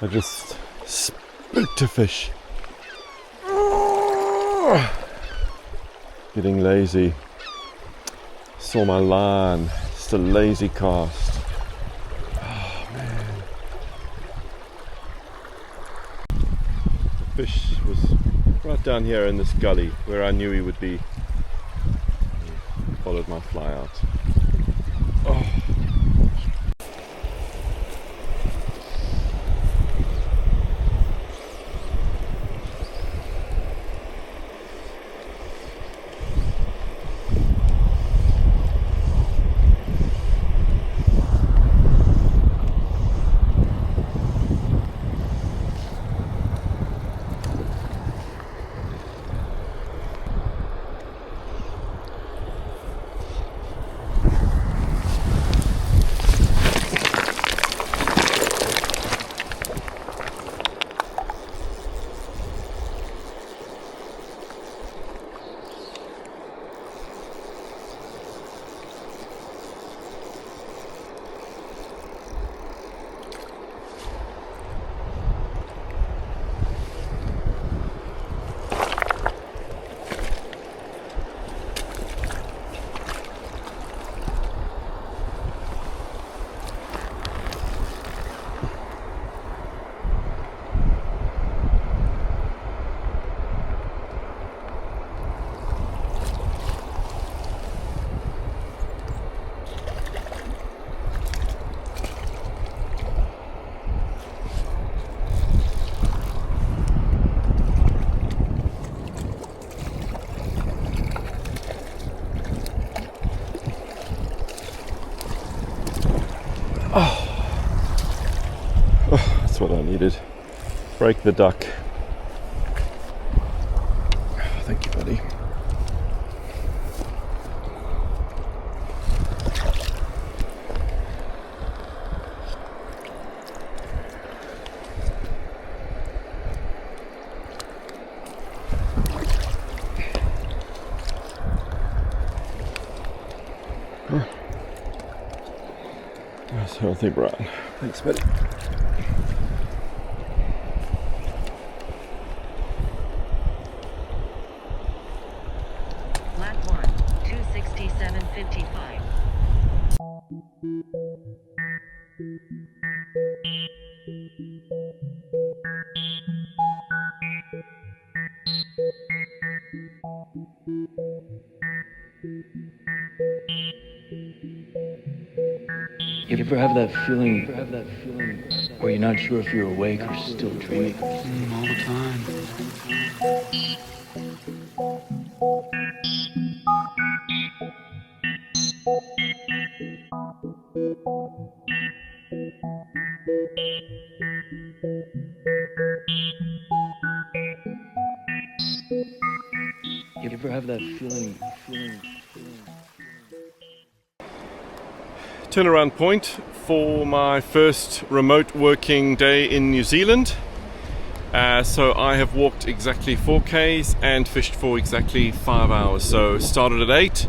I just spooked a fish. Getting lazy. Saw my line. Just a lazy cast. Oh man. The fish was right down here in this gully where I knew he would be. He followed my fly out. Oh. Oh, that's what I needed. Break the duck. Thank you, buddy. That's healthy, Brian. Thanks, buddy. Black 1, 267.55. You ever have that feeling where you're not sure if you're awake or still dreaming? All the time. You ever have that feeling? Turnaround point for my first remote working day in New Zealand. So I have walked exactly 4Ks and fished for exactly 5 hours. So started at 8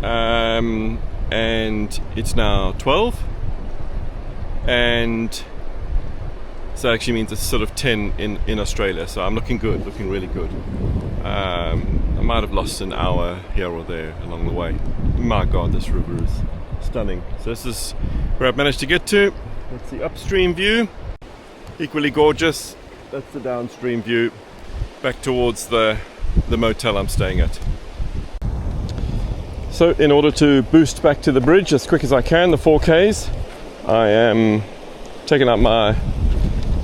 and it's now 12. And so that actually means it's sort of 10 in Australia. So I'm looking good, looking really good. I might have lost an hour here or there along the way. My God, this river is stunning. So this is where I've managed to get to. That's the upstream view, equally gorgeous. That's the downstream view back towards the motel I'm staying at. So in order to boost back to the bridge as quick as I can, the 4Ks, I am taking out my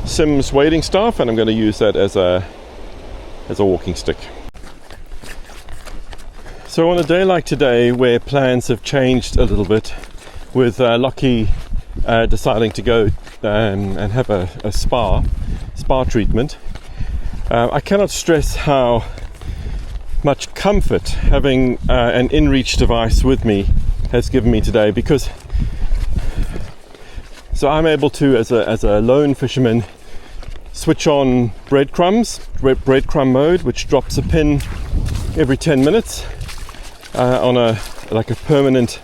Sims wading staff and I'm going to use that as a walking stick. So on a day like today, where plans have changed a little bit, with Lockie deciding to go and have a spa treatment, I cannot stress how much comfort having an in-reach device with me has given me today, because so I'm able to, as a lone fisherman, switch on breadcrumb mode, which drops a pin every 10 minutes. On a permanent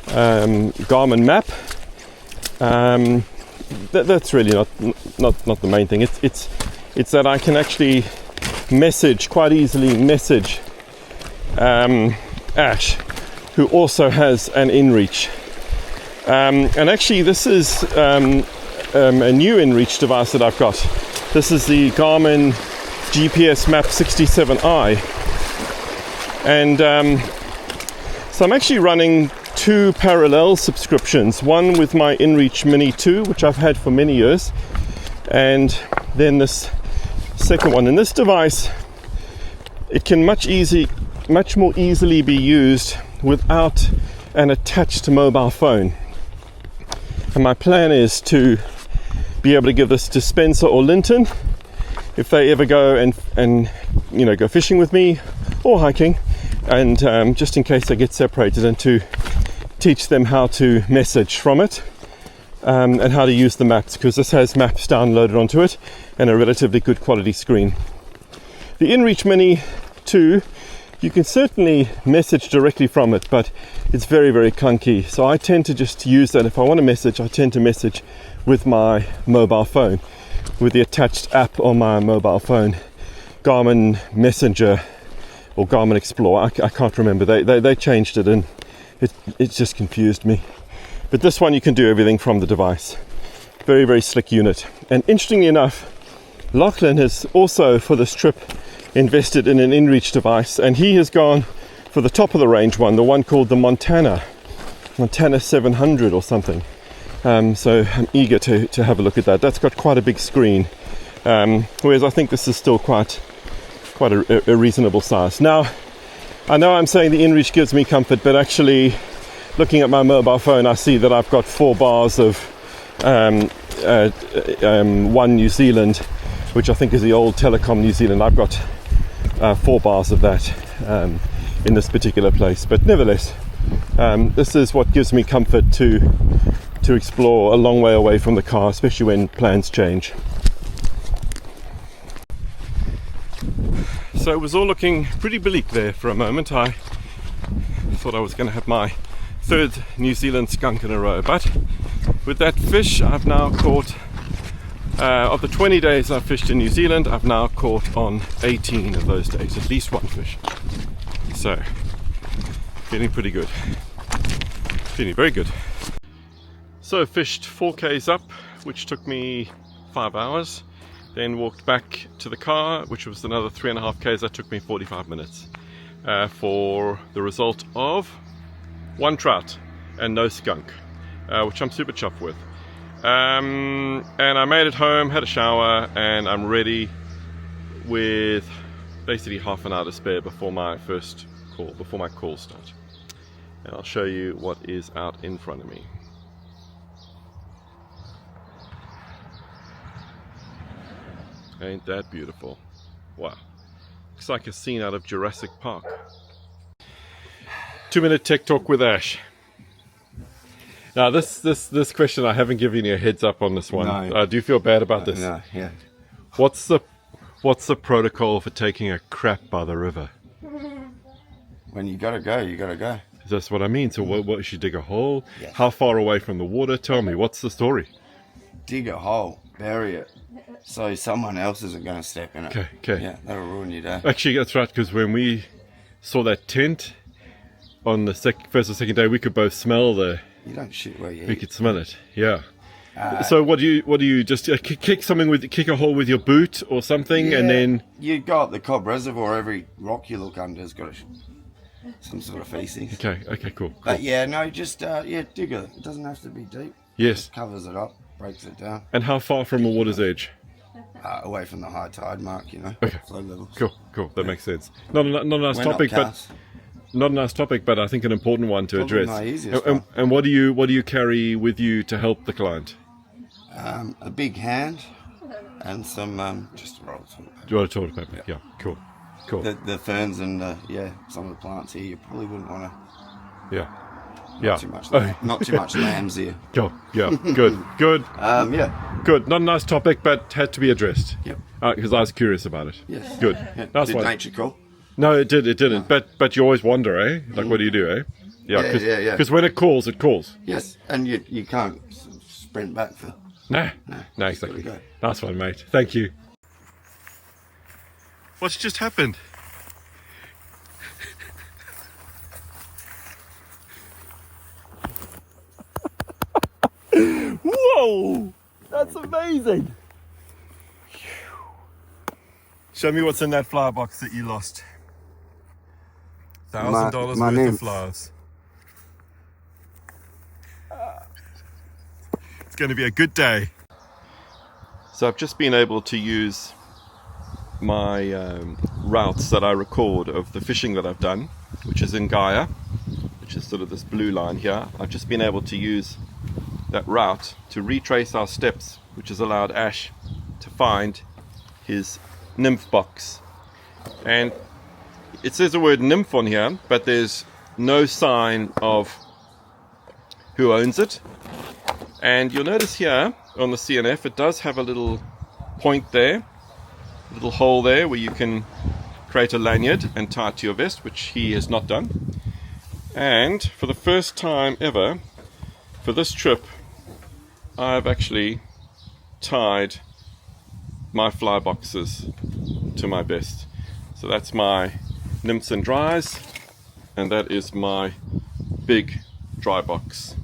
Garmin map, that's really not the main thing. It's that I can actually quite easily message Ash, who also has an inReach. And actually this is a new inReach device that I've got. This is the Garmin GPS Map 67i. And so I'm actually running two parallel subscriptions, one with my inReach Mini 2, which I've had for many years, and then this second one. And this device, it can much more easily be used without an attached mobile phone. And my plan is to be able to give this to Spencer or Linton if they ever go and go fishing with me or hiking, and just in case they get separated, and to teach them how to message from it, and how to use the maps, because this has maps downloaded onto it and a relatively good quality screen. The inReach Mini 2, you can certainly message directly from it, but it's very, very clunky. So I tend to just use that. If I want to message, I tend to message with my mobile phone, with the attached app on my mobile phone. Garmin Messenger or Garmin Explorer, I can't remember. They changed it, and it just confused me. But this one, you can do everything from the device. Very, very slick unit. And interestingly enough, Lachlan has also, for this trip, invested in an inReach device, and he has gone for the top of the range one, the one called the Montana 700 or something. So I'm eager to have a look at that. That's got quite a big screen, whereas I think this is still quite a reasonable size. Now, I know I'm saying the inReach gives me comfort, but actually looking at my mobile phone, I see that I've got 4 bars of One New Zealand, which I think is the old Telecom New Zealand. I've got 4 bars of that in this particular place, but nevertheless, this is what gives me comfort to explore a long way away from the car, especially when plans change. So it was all looking pretty bleak there for a moment. I thought I was going to have my 3rd New Zealand skunk in a row, but with that fish I've now caught, of the 20 days I've fished in New Zealand, I've now caught on 18 of those days, at least one fish. So, feeling pretty good. Feeling very good. So, fished 4 k's up, which took me 5 hours. Then walked back to the car, which was another 3.5 k's. That took me 45 minutes. For the result of 1 trout and no skunk, which I'm super chuffed with. And I made it home, had a shower, and I'm ready with basically half an hour to spare before my first call, before my calls start. And I'll show you what is out in front of me. Ain't that beautiful? Wow. Looks like a scene out of Jurassic Park. 2-minute tech talk with Ash. Now this question, I haven't given you a heads up on this one. No. Do you feel bad about this? No, yeah. What's the protocol for taking a crap by the river? When you gotta go, you gotta go. That's what I mean. So what should you dig a hole? Yeah. How far away from the water? Tell me, what's the story? Dig a hole, bury it, so someone else isn't going to step in it. Okay. Yeah, that'll ruin your day. Actually, that's right, because when we saw that tent on the first or second day, we could both smell You don't shoot where you we eat. could smell it. Yeah. So what do you just kick a hole with your boot or something, and then you go up the Cobb Reservoir. Every rock you look under has got some sort of feces. okay, cool. But yeah, no, just dig it. It doesn't have to be deep. Yes. Just covers it up, breaks it down, And how far from the water's edge? away from the high tide mark. Okay. Flow levels. Cool. That makes sense. Not a nice We're topic, not but cast. not a nice topic, but I think an important one to Probably address. my easiest And, one. and what do you carry with you to help the client? A big hand and some just a roll of toilet paper. Do you want to toilet paper? Yeah. Cool. The ferns and some of the plants here, you probably wouldn't want to. Yeah. Yeah. Too much. Not too much lambs here. Cool. Yeah. Good. Yeah. Good. Not a nice topic, but had to be addressed. Yep. Because I was curious about it. Yes. Good. Yeah. Nice Did one. nature call? No, it didn't. But you always wonder, eh? Like, what do you do, eh? Yeah. Because when it calls, it calls. Yes. And you can't sprint back for No, No, exactly. gotta go. Nice one, mate. Thank you. What's just happened? Whoa! That's amazing! Show me what's in that flower box that you lost. $1,000 my worth nymph. of flowers. It's going to be a good day. So I've just been able to use my routes that I record of the fishing that I've done, which is in Gaia, which is sort of this blue line here. I've just been able to use that route to retrace our steps, which has allowed Ash to find his nymph box. And it says the word nymph on here, but there's no sign of who owns it. And you'll notice here on the CNF it does have a little point there, a little hole there where you can create a lanyard and tie it to your vest, which he has not done. And for the first time ever for this trip, I've actually tied my fly boxes to my vest. So that's my nymphs and dries, and that is my big dry box.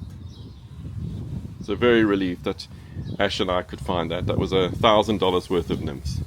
So very relieved that Ash and I could find that. That was $1,000 worth of nymphs.